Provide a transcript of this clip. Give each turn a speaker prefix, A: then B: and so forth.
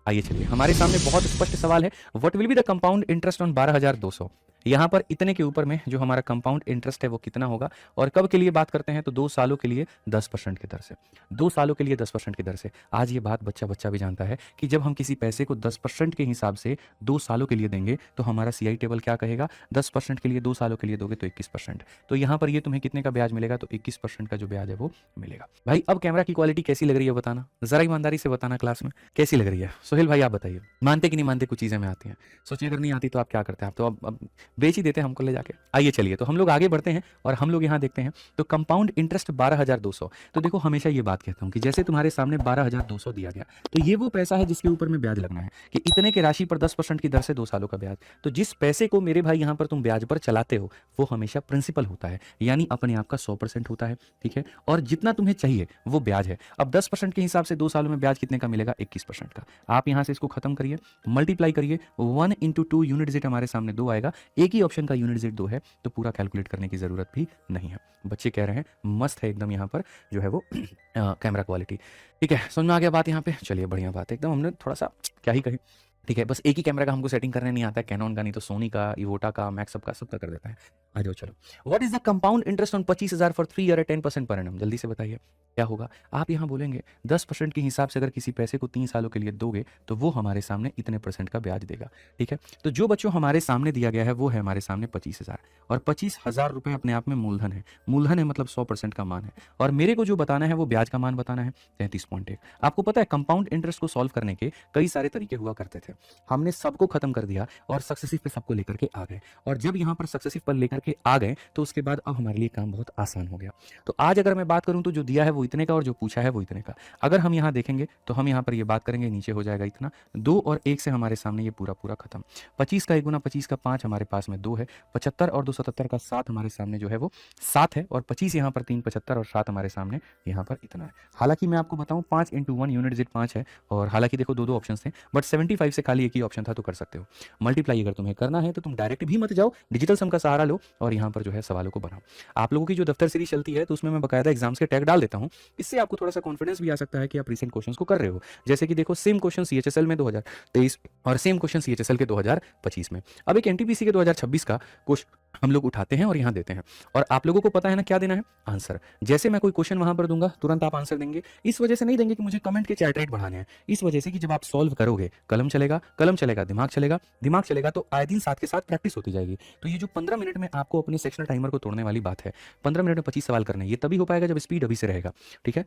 A: आइए चलिए, हमारे सामने बहुत स्पष्ट सवाल है। What will be the compound interest on 12,200। यहाँ पर इतने के ऊपर में जो हमारा कंपाउंड इंटरेस्ट है वो कितना होगा, और कब के लिए बात करते हैं तो 2 सालों के लिए 10% की दर से। 2 सालों के लिए 10% की दर से। आज ये बात बच्चा बच्चा भी जानता है कि जब हम किसी पैसे को 10% के हिसाब से 2 सालों के लिए देंगे तो हमारा सीआई टेबल क्या कहेगा, 10% के लिए 2 सालों के लिए दोगे तो 21%। तो यहाँ पर ये तुम्हें कितने का ब्याज मिलेगा, तो 21% का जो ब्याज है वो मिलेगा। भाई अब कैमरा की क्वालिटी कैसी लग रही है बताना, जरा ईमानदारी से बताना क्लास में कैसी लग रही है। सोहेल भाई आप बताइए, मानते कि नहीं मानते कुछ चीज़ें में आती हैं। सोचिए अगर नहीं आती तो आप क्या करते हैं, आप तो अब बेच ही देते हैं हमको ले जाके। आइए चलिए, तो हम लोग आगे बढ़ते हैं और हम लोग यहाँ देखते हैं तो कंपाउंड इंटरेस्ट 12,200। तो देखो हमेशा ये बात कहता हूँ कि जैसे तुम्हारे सामने 12,200 दिया गया, तो ये वो पैसा है जिसके ऊपर में ब्याज लगना है कि इतने के राशि पर 10% की दर से 2 सालों का ब्याज। तो जिस पैसे को मेरे भाई यहाँ पर तुम ब्याज पर चलाते हो वो हमेशा प्रिंसिपल होता है, यानी अपने आप का 100% होता है। ठीक है, और जितना तुम्हें चाहिए वो ब्याज है। अब 10% के हिसाब से 2 सालों में ब्याज कितने का मिलेगा, 21% का। आप यहाँ से इसको खत्म करिए, मल्टीप्लाई करिए, 1 इंटू 2 यूनिट डिजिट हमारे सामने 2 आएगा। एक ही ऑप्शन का यूनिट डिजिट 2 है तो पूरा कैलकुलेट करने की जरूरत भी नहीं है। बच्चे कह रहे हैं मस्त है एकदम यहाँ पर जो है वो कैमरा क्वालिटी। ठीक है, समझ में आ गया बात यहाँ पे। चलिए बढ़िया बात है एकदम, हमने थोड़ा सा क्या ही कहे। ठीक है, बस एक ही कैमरा का हमको सेटिंग करने नहीं आता है, कैनन का नहीं तो सोनी का, इवोटा का, मैक्सअप का, सबका कर देता है। आ जाओ चलो। What is the compound interest on 25,000 for 3 year 10% per annum, जल्दी से बताइए क्या होगा। आप यहाँ बोलेंगे 10% के हिसाब से अगर किसी पैसे को 3 सालों के लिए दोगे तो वो हमारे सामने इतने परसेंट का ब्याज देगा। ठीक है, तो जो बच्चों हमारे सामने दिया गया है वो है हमारे सामने 25,000, और 25,000 रुपये अपने आप में मूलधन है। मूलधन है मतलब 100% का मान है, और मेरे को जो बताना है वो ब्याज का मान बताना है 33.1। आपको पता है कंपाउंड इंटरेस्ट को सॉल्व करने के कई सारे तरीके हुआ करते थे। हमने सबको खत्म कर दिया और सक्सेसिव पे सबको लेकर के आ गए, और जब यहाँ पर सक्सेसिव पर लेकर के आ गए तो उसके बाद अब हमारे लिए काम बहुत आसान हो गया। तो आज अगर मैं बात करूं तो जो दिया है वो इतने का और जो पूछा है वो इतने का। अगर हम यहाँ देखेंगे तो हम यहाँ पर ये बात करेंगे, नीचे हो जाएगा इतना, 2 और 1 से हमारे सामने ये पूरा पूरा खत्म। 25 का 1 गुना 25 का 5 हमारे पास में 2 है, 75 और 2 77 का 7 हमारे सामने जो है वो 7 है, और 25 यहाँ पर 3 75 और 7 हमारे सामने यहाँ पर इतना है। हालांकि मैं आपको बताऊं 5 इंटू 1 यूनिट डिजिट 5 है, और हालांकि देखो दो दो ऑप्शन थे, बट 75 से खाली एक ही ऑप्शन था तो कर सकते हो। मल्टीप्लाई अगर तुम्हें करना है तो तुम डायरेक्ट भी मत जाओ, डिजिटल सम का सहारा लो और यहाँ पर जो है सवालों को बनाओ। आप लोगों की जो दफ्तर सीरीज चलती है तो उसमें मैं बकायदा एग्जाम्स के टैग डाल देता हूँ, इससे आपको थोड़ा सा कॉन्फिडेंस भी आ सकता है कि आप रिसेंट क्वेश्चंस को कर रहे हो। जैसे कि देखो सेम क्वेश्चन सीएचएसएल में 2023 और सेम क्वेश्चन सीएचएसएल के 2025 में। अब एक एनटीपीसी के 2026 का क्वेश्चन हम लोग उठाते हैं और यहाँ देते हैं, और आप लोगों को पता है ना क्या देना है, आंसर। जैसे मैं कोई क्वेश्चन वहां पर दूंगा तुरंत आप आंसर देंगे। इस वजह से नहीं देंगे कि मुझे कमेंट के चैट रेट बढ़ाने हैं, इस वजह से कि जब आप सॉल्व करोगे कलम चलेगा, कलम चलेगा दिमाग चलेगा, दिमाग चलेगा तो आए दिन साथ के साथ प्रैक्टिस होती जाएगी। तो ये जो 15 मिनट में आपको अपने सेक्शनल टाइमर को तोड़ने वाली बात है, 15 मिनट में 25 सवाल करने, ये तभी हो पाएगा जब स्पीड अभी से रहेगा। ठीक है,